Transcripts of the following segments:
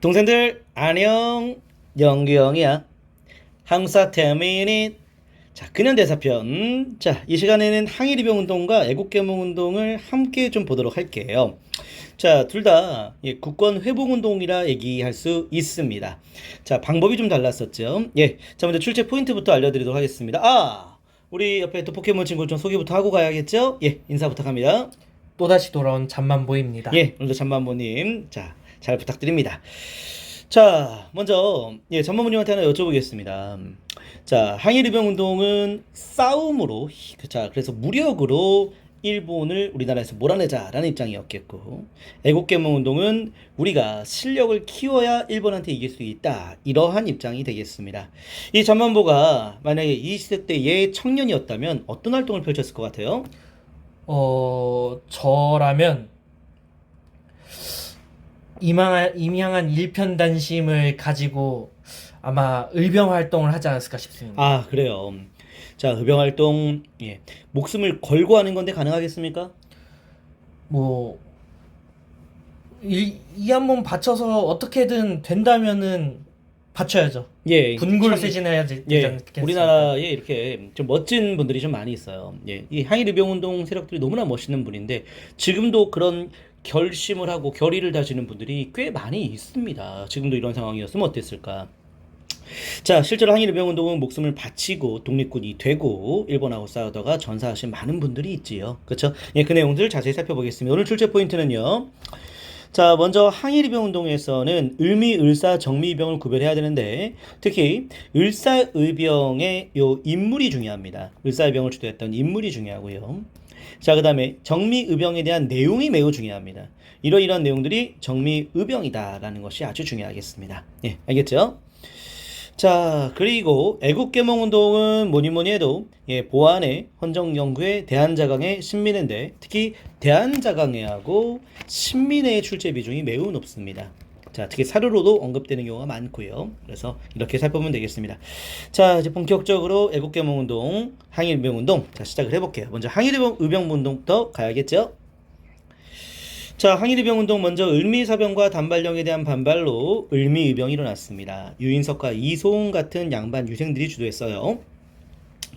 동생들 안녕. 영규영이야. 항사 태민이. 자, 근현대사편. 자, 이 시간에는 항일이병운동과 애국개몽운동을 함께 좀 보도록 할게요. 자, 둘 다 국권 회복운동이라 얘기할 수 있습니다. 자, 방법이 좀 달랐었죠. 자, 먼저 출제 포인트부터 알려드리도록 하겠습니다. 우리 옆에 또 포켓몬 친구 좀 소개부터 하고 가야겠죠. 인사 부탁합니다. 또다시 돌아온 잠만보입니다. 오늘도 잠만보님, 자, 잘 부탁드립니다. 자, 먼저 잠만보님한테 하나 여쭤보겠습니다. 자, 항일이병운동은 싸움으로, 자, 그래서 무력으로 일본을 우리나라에서 몰아내자라는 입장이었겠고, 애국개몽운동은 우리가 실력을 키워야 일본한테 이길 수 있다, 이러한 입장이 되겠습니다. 이 잠만보가 만약에 이 시대 때의 청년이었다면 어떤 활동을 펼쳤을 것 같아요? 저라면 임양한 일편단심을 가지고 아마 의병 활동을 하지 않았을까 싶습니다. 그래요. 자, 의병활동, 목숨을 걸고 하는 건데 가능하겠습니까? 뭐 이 한 몸 바쳐서 어떻게든 된다면은 바쳐야죠. 분굴 참, 쇄신해야 되지 않겠습니까? 우리나라에 이렇게 좀 멋진 분들이 좀 많이 있어요. 이 항일의병운동 세력들이 너무나 멋있는 분인데 지금도 그런 결심을 하고 결의를 다지는 분들이 꽤 많이 있습니다. 지금도 이런 상황이었으면 어땠을까? 자, 실제로 항일의병운동은 목숨을 바치고 독립군이 되고 일본하고 싸우다가 전사하신 많은 분들이 있지요. 그렇죠? 그 내용들 자세히 살펴보겠습니다. 오늘 출제 포인트는요. 자, 먼저 항일의병운동에서는 을미, 을사, 정미의병을 구별해야 되는데 특히 을사의병의 요 인물이 중요합니다. 을사의병을 주도했던 인물이 중요하고요. 자, 그 다음에 정미의병에 대한 내용이 매우 중요합니다. 이러이러한 내용들이 정미의병이다라는 것이 아주 중요하겠습니다. 알겠죠? 자, 그리고 애국개몽운동은 뭐니뭐니 해도 보안의 헌정연구회 대한자강회 신민회인데 특히 대한자강회하고 신민회의 출제 비중이 매우 높습니다. 자, 특히 사료로도 언급되는 경우가 많고요. 그래서 이렇게 살펴보면 되겠습니다. 자, 이제 본격적으로 애국개몽운동, 항일의병운동, 자, 시작을 해볼게요. 먼저 항일의병운동부터 가야겠죠? 자, 항일의병운동 먼저 을미사병과 단발령에 대한 반발로 을미의병이 일어났습니다. 유인석과 이소은 같은 양반 유생들이 주도했어요.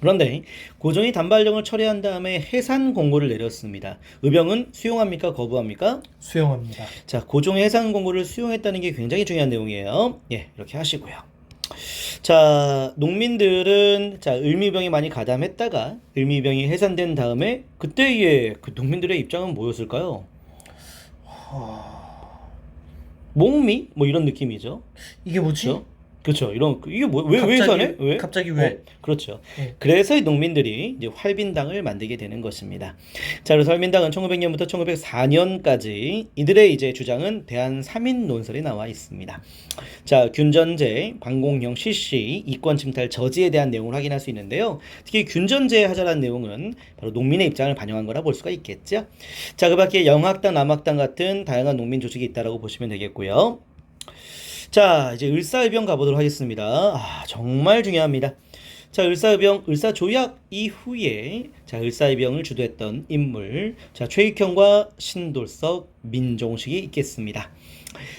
그런데 고종이 단발령을 철회한 다음에 해산 공고를 내렸습니다. 의병은 수용합니까? 거부합니까? 수용합니다. 자, 고종의 해산 공고를 수용했다는 게 굉장히 중요한 내용이에요. 이렇게 하시고요. 자, 농민들은 자, 을미병이 많이 가담했다가 을미병이 해산된 다음에 그때의 그 농민들의 입장은 뭐였을까요? 목미? 뭐 이런 느낌이죠. 이게 뭐지? 그렇죠. 이게 왜 해산해? 왜? 갑자기 왜? 그렇죠. 그래서 이 농민들이 이제 활빈당을 만들게 되는 것입니다. 자, 그래서 활빈당은 1900년부터 1904년까지 이들의 이제 주장은 대한 3인 논설에 나와 있습니다. 자, 균전제, 광공형 실시, 이권 침탈 저지에 대한 내용을 확인할 수 있는데요. 특히 균전제에 하자라는 내용은 바로 농민의 입장을 반영한 거라 볼 수가 있겠죠. 자, 그 밖에 영학당, 남학당 같은 다양한 농민 조직이 있다라고 보시면 되겠고요. 자, 이제 을사의병 가보도록 하겠습니다. 정말 중요합니다. 자, 을사의병, 을사조약 이후에 자, 을사의병을 주도했던 인물, 자, 최익형과 신돌석, 민종식이 있겠습니다.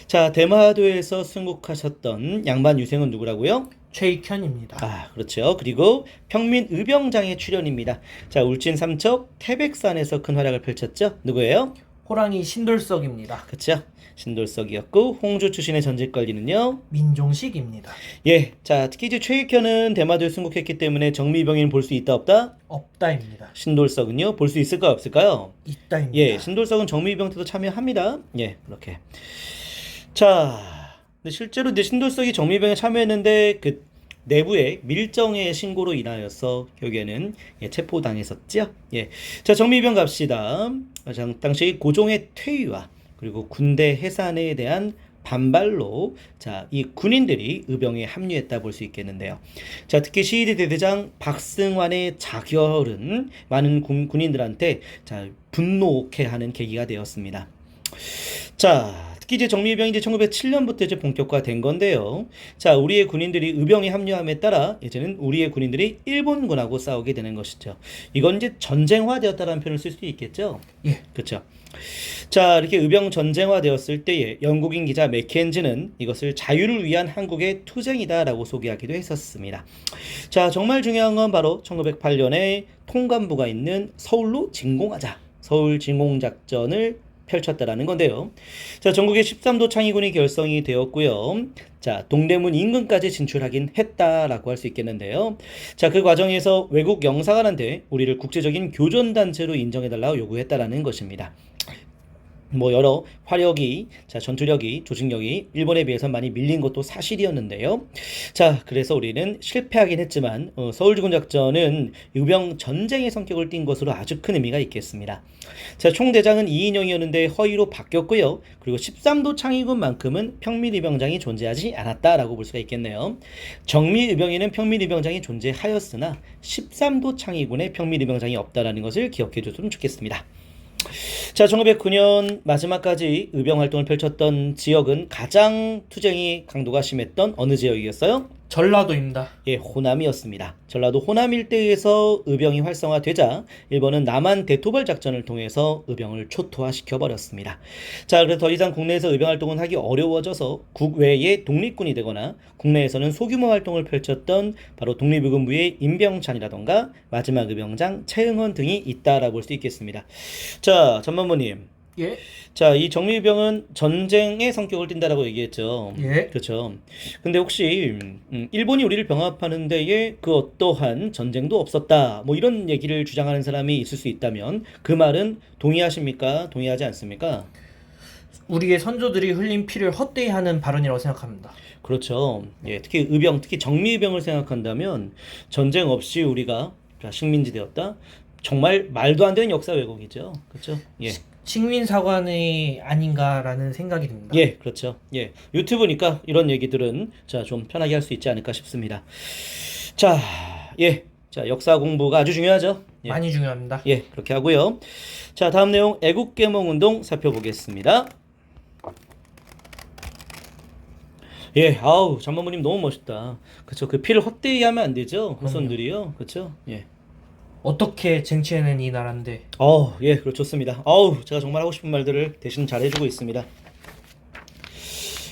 자, 대마도에서 순국하셨던 양반 유생은 누구라고요? 최익현입니다. 그렇죠. 그리고 평민의병장의 출연입니다. 자, 울진 삼척 태백산에서 큰 활약을 펼쳤죠. 누구예요? 호랑이 신돌석입니다. 그렇죠. 신돌석이었고 홍주 출신의 전직관리는요? 민종식입니다. 자, 특히 이제 최익현은 대마도에 순국했기 때문에 정미병인을 볼 수 있다 없다? 없다입니다. 신돌석은요? 볼 수 있을까 없을까요? 있다입니다. 신돌석은 정미병 때도 참여합니다. 그렇게. 자, 근데 실제로 이제 신돌석이 정미병에 참여했는데 그 내부의 밀정의 신고로 인하여서 결국에는 체포당했었죠. 자, 정미병 갑시다. 당시 고종의 퇴위와 그리고 군대 해산에 대한 반발로 자, 이 군인들이 의병에 합류했다 볼 수 있겠는데요. 자, 특히 시위대 대대장 박승환의 자결은 많은 군인들한테 자, 분노케 하는 계기가 되었습니다. 자, 특히 이제 정미의병이 이제 1907년부터 이제 본격화된 건데요. 자, 우리의 군인들이 의병에 합류함에 따라 이제는 우리의 군인들이 일본군하고 싸우게 되는 것이죠. 이건 이제 전쟁화되었다라는 표현을 쓸 수도 있겠죠. 예. 그렇죠. 자, 이렇게 의병 전쟁화되었을 때에 영국인 기자 맥켄지는 이것을 자유를 위한 한국의 투쟁이다라고 소개하기도 했었습니다. 자, 정말 중요한 건 바로 1908년에 통감부가 있는 서울로 진공하자. 서울 진공작전을 펼쳤다라는 건데요. 자, 전국에 13도 창의군이 결성이 되었고요. 자, 동대문 인근까지 진출하긴 했다라고 할 수 있겠는데요. 자, 그 과정에서 외국 영사관한테 우리를 국제적인 교전단체로 인정해달라고 요구했다라는 것입니다. 뭐 여러 화력이, 자, 전투력이, 조직력이 일본에 비해서 많이 밀린 것도 사실이었는데요. 자, 그래서 우리는 실패하긴 했지만 서울지구작전은 의병 전쟁의 성격을 띈 것으로 아주 큰 의미가 있겠습니다. 자, 총대장은 이인영이었는데 허위로 바뀌었고요. 그리고 13도 창의군만큼은 평민의병장이 존재하지 않았다라고 볼 수가 있겠네요. 정미의병에는 평민의병장이 존재하였으나 13도 창의군에 평민의병장이 없다라는 것을 기억해 줬으면 좋겠습니다. 자, 1909년 마지막까지 의병 활동을 펼쳤던 지역은 가장 투쟁이 강도가 심했던 어느 지역이었어요? 전라도입니다. 예, 호남이었습니다. 전라도 호남 일대에서 의병이 활성화되자 일본은 남한 대토벌 작전을 통해서 의병을 초토화시켜 버렸습니다. 자, 그래서 더 이상 국내에서 의병 활동은 하기 어려워져서 국외의 독립군이 되거나 국내에서는 소규모 활동을 펼쳤던 바로 독립의군부의 임병찬이라던가 마지막 의병장 최응원 등이 있다라고 볼 수 있겠습니다. 자, 전만모님. 예. 자, 이 정밀병은 전쟁의 성격을 띈다라고 얘기했죠. 예. 그렇죠. 근데 혹시 일본이 우리를 병합하는 데에 그 어떠한 전쟁도 없었다, 뭐 이런 얘기를 주장하는 사람이 있을 수 있다면 그 말은 동의하십니까? 동의하지 않습니까? 우리의 선조들이 흘린 피를 헛되이 하는 발언이라고 생각합니다. 그렇죠. 예, 특히 의병, 특히 정밀병을 생각한다면 전쟁 없이 우리가 식민지 되었다. 정말 말도 안 되는 역사 왜곡이죠. 그렇죠. 예. 식민사관이 아닌가라는 생각이 듭니다. 예, 그렇죠. 예, 유튜브니까 이런 얘기들은 자, 좀 편하게 할 수 있지 않을까 싶습니다. 자, 예, 자, 역사 공부가 아주 중요하죠. 예. 많이 중요합니다. 예, 그렇게 하고요. 자, 다음 내용 애국계몽운동 살펴보겠습니다. 예, 아우, 장모님 너무 멋있다. 그렇죠. 그 피를 헛되이 하면 안 되죠. 후손들이요. 그렇죠. 예. 어떻게 쟁취해낸 이 나라인데. 예, 그렇죠. 좋습니다. 제가 정말 하고 싶은 말들을 대신 잘해주고 있습니다.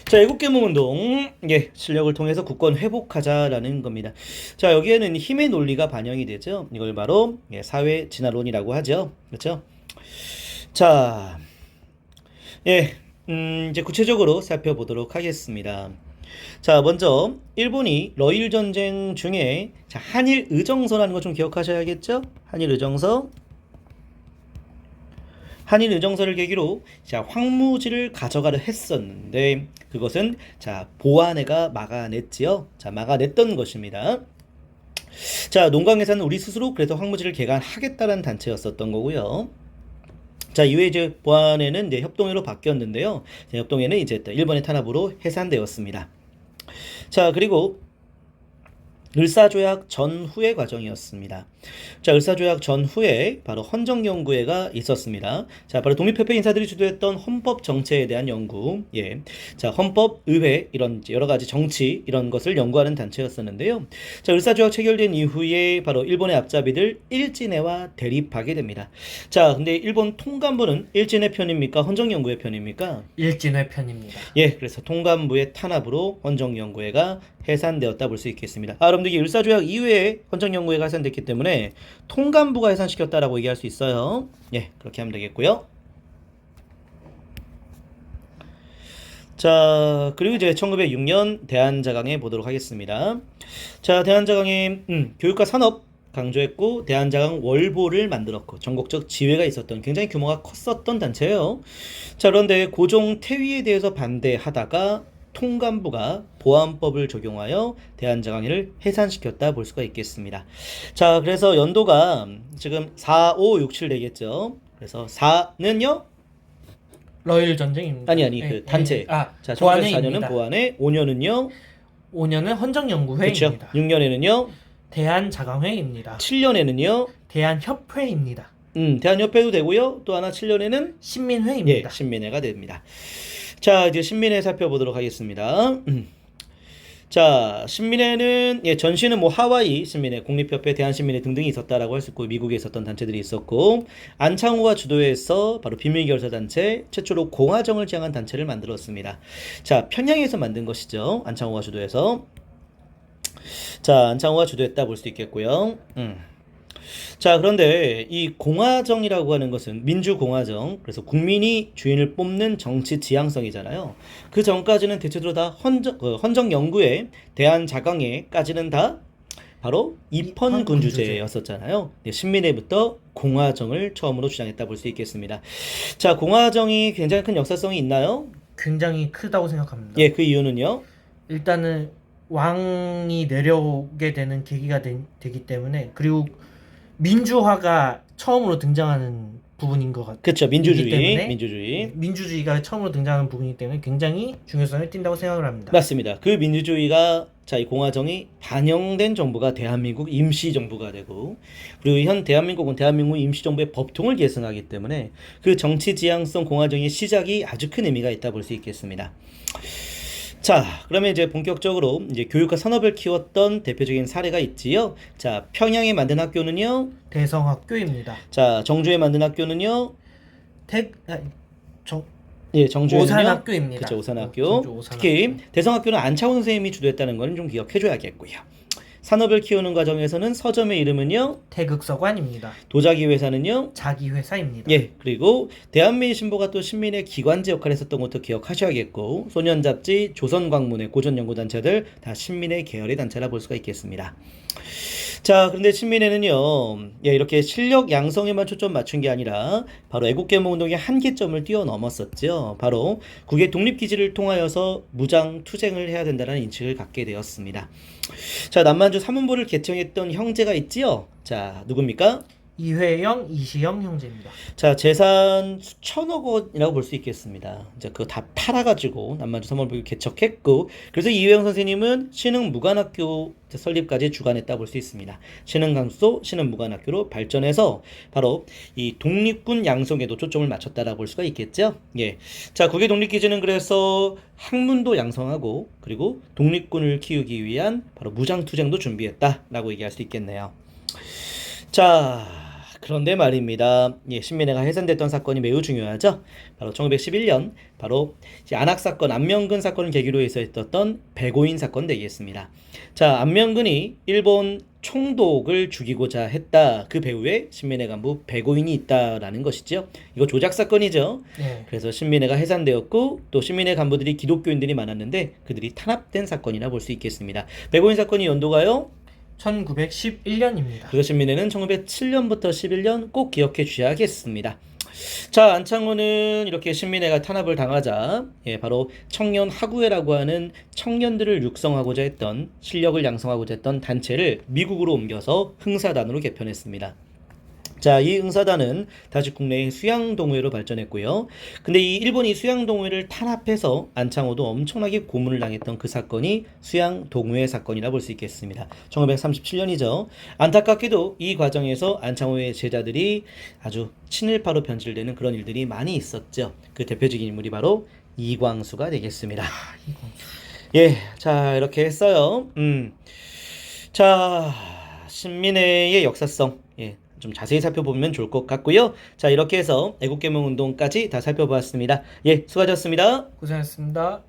자, 애국계몽운동, 예, 실력을 통해서 국권 회복하자라는 겁니다. 자, 여기에는 힘의 논리가 반영이 되죠. 이걸 바로 예, 사회 진화론이라고 하죠. 그렇죠? 자, 예, 이제 구체적으로 살펴보도록 하겠습니다. 자, 먼저 일본이 러일 전쟁 중에 자, 한일 의정서라는 거 좀 기억하셔야겠죠? 한일 의정서. 한일 의정서를 계기로 자, 황무지를 가져가려 했었는데 그것은 자, 보안회가 막아냈지요. 자, 막아냈던 것입니다. 자, 농광에서는 우리 스스로 그래서 황무지를 개간하겠다는 단체였었던 거고요. 자, 이후에 이제 보안회는 이제 협동회로 바뀌었는데요. 협동회는 이제 일본의 탄압으로 해산되었습니다. 자, 그리고 을사조약 전후의 과정이었습니다. 자, 을사조약 전후에 바로 헌정연구회가 있었습니다. 자, 바로 독립협회 인사들이 주도했던 헌법 정체에 대한 연구, 예, 자, 헌법, 의회 이런 여러 가지 정치 이런 것을 연구하는 단체였었는데요. 자, 을사조약 체결된 이후에 바로 일본의 앞잡이들 일진회와 대립하게 됩니다. 자, 근데 일본 통감부는 일진회 편입니까? 헌정연구회 편입니까? 일진회 편입니다. 예, 그래서 통감부의 탄압으로 헌정연구회가 해산되었다 볼 수 있겠습니다. 여러분들 이게 을사조약 이후에 헌정연구회가 해산됐기 때문에 통감부가 해산시켰다라고 얘기할 수 있어요. 예, 그렇게 하면 되겠고요. 자, 그리고 이제 1906년 대한자강회 보도록 하겠습니다. 자, 대한자강회 교육과 산업 강조했고 대한자강 월보를 만들었고 전국적 지회가 있었던 굉장히 규모가 컸었던 단체예요. 자, 그런데 고종 퇴위에 대해서 반대하다가 통감부가 보안법을 적용하여 대한자강회를 해산시켰다 볼 수가 있겠습니다. 자, 그래서 연도가 지금 4, 5, 6, 7 되겠죠. 그래서 4는요? 러일 전쟁입니다. 아니 그 단체. 자, 1904년은 보안회, 5년은요? 5년은 헌정연구회입니다. 그렇죠. 6년에는요? 대한자강회입니다. 7년에는요? 대한협회입니다. 대한협회도 되고요. 또 하나 7년에는 신민회입니다. 예, 신민회가 됩니다. 자, 이제 신민회 살펴보도록 하겠습니다. 자, 신민회는 전시는 뭐 하와이 신민회, 국립협회, 대한신민회 등등이 있었다라고 할 수 있고 미국에 있었던 단체들이 있었고 안창호가 주도해서 바로 비밀결사 단체 최초로 공화정을 지향한 단체를 만들었습니다. 자, 평양에서 만든 것이죠. 안창호가 주도해서. 자, 안창호가 주도했다 볼 수 있겠고요. 자, 그런데 이 공화정이라고 하는 것은 민주공화정, 그래서 국민이 주인을 뽑는 정치 지향성이잖아요. 그 전까지는 대체로 다 헌정 영구에 대한 자강에까지는 다 바로 입헌군주제였었잖아요. 네, 신민회부터 공화정을 처음으로 주장했다 볼 수 있겠습니다. 자, 공화정이 굉장히 큰 역사성이 있나요? 굉장히 크다고 생각합니다. 예, 그 이유는요? 일단은 왕이 내려오게 되는 계기가 되기 때문에, 그리고 민주화가 처음으로 등장하는 부분인 것 같아요. 그렇죠. 민주주의가 처음으로 등장하는 부분이기 때문에 굉장히 중요성을 띈다고 생각을 합니다. 맞습니다. 그 민주주의가 자, 이 공화정이 반영된 정부가 대한민국 임시정부가 되고, 그리고 현 대한민국은 대한민국 임시정부의 법통을 계승하기 때문에 그 정치 지향성 공화정의 시작이 아주 큰 의미가 있다 볼 수 있겠습니다. 자, 그러면 이제 본격적으로 이제 교육과 산업을 키웠던 대표적인 사례가 있지요. 자, 평양에 만든 학교는요. 대성학교입니다. 자, 정주에 만든 학교는요. 정주에는요. 오산학교입니다. 그렇죠, 오산학교. 특히 대성학교는 안창호 선생님이 주도했다는 건 좀 기억해줘야겠고요. 산업을 키우는 과정에서는 서점의 이름은요. 태극서관입니다. 도자기 회사는요. 자기 회사입니다. 예, 그리고 대한민신보가 또 신민의 기관지 역할을 했었던 것도 기억하셔야겠고, 소년잡지, 조선광문의 고전연구단체들 다 신민의 계열의 단체라 볼 수가 있겠습니다. 자, 그런데 신민회는요, 이렇게 실력 양성에만 초점 맞춘 게 아니라 바로 애국개몽운동의 한계점을 뛰어넘었었죠. 바로 국의 독립기지를 통하여서 무장 투쟁을 해야 된다는 인식을 갖게 되었습니다. 자, 남만주 사문부를 개청했던 형제가 있지요. 자, 누굽니까? 이회영, 이시영 형제입니다. 자, 재산 수천억 원이라고 볼 수 있겠습니다. 이제 그거 다 팔아가지고 남만주 사문부를 개척했고, 그래서 이회영 선생님은 신흥무관학교 설립까지 주관했다 볼 수 있습니다. 신흥강소, 신흥무관학교로 발전해서 바로 이 독립군 양성에도 초점을 맞췄다라 볼 수가 있겠죠. 예. 자, 국의 독립기지는 그래서 학문도 양성하고 그리고 독립군을 키우기 위한 바로 무장투쟁도 준비했다라고 얘기할 수 있겠네요. 자, 그런데 말입니다. 신민회가 해산됐던 사건이 매우 중요하죠. 바로 1911년 바로 안학사건, 안명근 사건을 계기로 해서 있었던 백오인 사건 되겠습니다. 자, 안명근이 일본 총독을 죽이고자 했다. 그 배후에 신민회 간부 백오인이 있다라는 것이죠. 이거 조작 사건이죠. 네. 그래서 신민회가 해산되었고 또 신민회 간부들이 기독교인들이 많았는데 그들이 탄압된 사건이라 볼 수 있겠습니다. 백오인 사건이 연도가요? 1911년입니다. 그리고 신민회는 1907년부터 11년 꼭 기억해 주셔야겠습니다. 자, 안창호는 이렇게 신민회가 탄압을 당하자 바로 청년 하구회라고 하는 청년들을 육성하고자 했던, 실력을 양성하고자 했던 단체를 미국으로 옮겨서 흥사단으로 개편했습니다. 자, 이 응사단은 다시 국내의 수양동호회로 발전했고요. 근데 이 일본이 수양동호회를 탄압해서 안창호도 엄청나게 고문을 당했던 그 사건이 수양동호회 사건이라 볼 수 있겠습니다. 1937년이죠. 안타깝게도 이 과정에서 안창호의 제자들이 아주 친일파로 변질되는 그런 일들이 많이 있었죠. 그 대표적인 인물이 바로 이광수가 되겠습니다. 예, 자, 이렇게 했어요. 자, 신민회의 역사성, 좀 자세히 살펴보면 좋을 것 같고요. 자, 이렇게 해서 애국개몽운동까지 다 살펴보았습니다. 예, 수고하셨습니다. 고생하셨습니다.